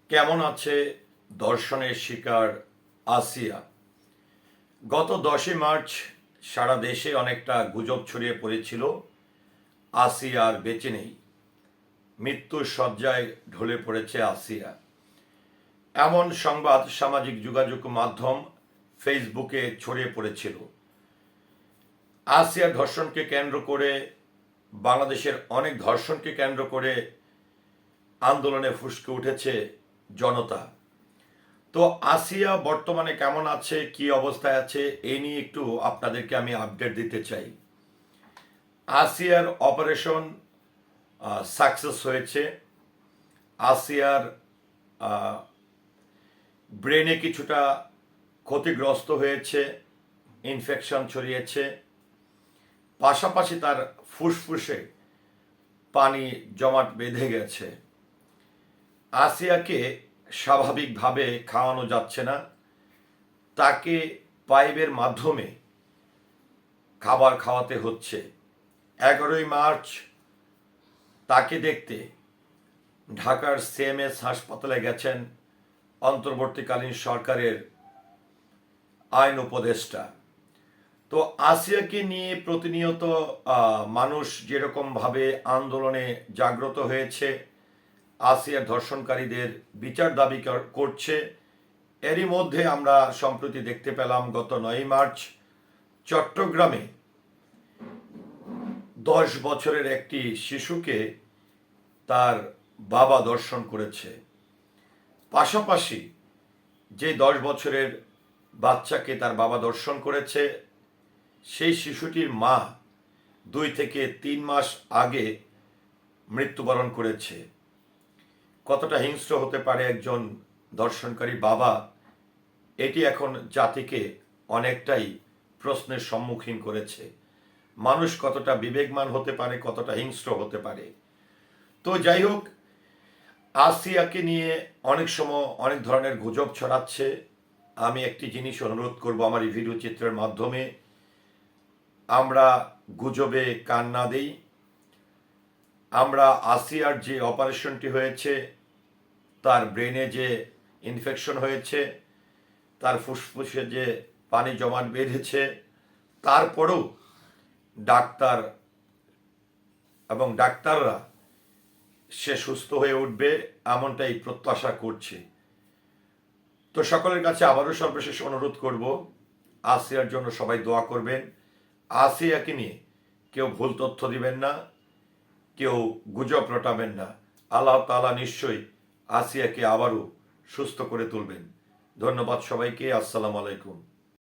কেমন আছে ধর্ষণের শিকার আসিয়া? গত 10ই মার্চ সারা দেশে অনেকটা গুজব ছড়িয়ে পড়েছিল আসিয়া আর বেঁচে নেই, মৃত্যুর শয্যায় ঢলে পড়েছে আসিয়া। এমন সংবাদ সামাজিক যোগাযোগ মাধ্যম ফেসবুকে ছড়িয়ে পড়েছিল। আসিয়ার ধর্ষণকে কেন্দ্র করে, বাংলাদেশের অনেক ধর্ষণকে কেন্দ্র করে আন্দোলনে ফুসকে উঠেছে জনতা। তো আসিয়া বর্তমানে কেমন আছে, কি অবস্থায় আছে, এই নিয়ে একটু আপনাদেরকে আমি আপডেট দিতে চাই। আসিয়ার অপারেশন সাকসেস হয়েছে। আসিয়ার ব্রেনে কিছুটা ক্ষতিগ্রস্ত হয়েছে, ইনফেকশন ছড়িয়েছে, পাশাপাশি তার ফুসফুসে পানি জমাট বেঁধে গেছে। আসিয়াকে স্বাভাবিকভাবে খাওয়ানো যাচ্ছে না, তাকে পাইপের মাধ্যমে খাবার খাওয়াতে হচ্ছে। 11ই মার্চ তাকে দেখতে ঢাকার সিএমএস হাসপাতালে গেছেন অন্তর্বর্তীকালীন সরকারের আইন উপদেষ্টা। তো আসিয়াকে নিয়ে প্রতিনিয়ত মানুষ যেরকমভাবে আন্দোলনে জাগ্রত হয়েছে, আসিয়ার ধর্ষণকারীদের বিচার দাবি করছে, এরই মধ্যে আমরা সম্প্রতি দেখতে পেলাম গত 9ই মার্চ চট্টগ্রামে 10 বছরের একটি শিশুকে তার বাবা ধর্ষণ করেছে। পাশাপাশি যে 10 বছরের বাচ্চাকে তার বাবা ধর্ষণ করেছে, সেই শিশুটির মা 2 থেকে 3 মাস আগে মৃত্যুবরণ করেছে। কতটা হিংস্র হতে পারে একজন ধর্ষণকারী বাবা, এটি এখন জাতিকে অনেকটাই প্রশ্নের সম্মুখীন করেছে। মানুষ কতটা বিবেকমান হতে পারে, কতটা হিংস্র হতে পারে। তো যাই হোক, আসিয়াকে নিয়ে অনেক সময় অনেক ধরনের গুজব ছড়াচ্ছে। আমি একটি জিনিস অনুরোধ করব আমার এই ভিডিও চিত্রের মাধ্যমে, আমরা গুজবে কান না দেই। আমরা আসিয়ার যে অপারেশনটি হয়েছে, তার ব্রেনে যে ইনফেকশন হয়েছে, তার ফুসফুসে যে পানি জমাট বেঁধেছে, তারপরেও ডাক্তাররা সে সুস্থ হয়ে উঠবে এমনটাই প্রত্যাশা করছে। তো সকলের কাছে আবারও সর্বশেষ অনুরোধ করব, আসিয়ার জন্য সবাই দোয়া করবেন। আসিয়াকে নিয়ে কেউ ভুল তথ্য দিবেন না, কেউ গুজব রটাবেন না। আল্লাহ তাআলা নিশ্চয়ই আসিয়াকে আবারও সুস্থ করে তুলবেন। ধন্যবাদ সবাইকে। আসসালামু আলাইকুম।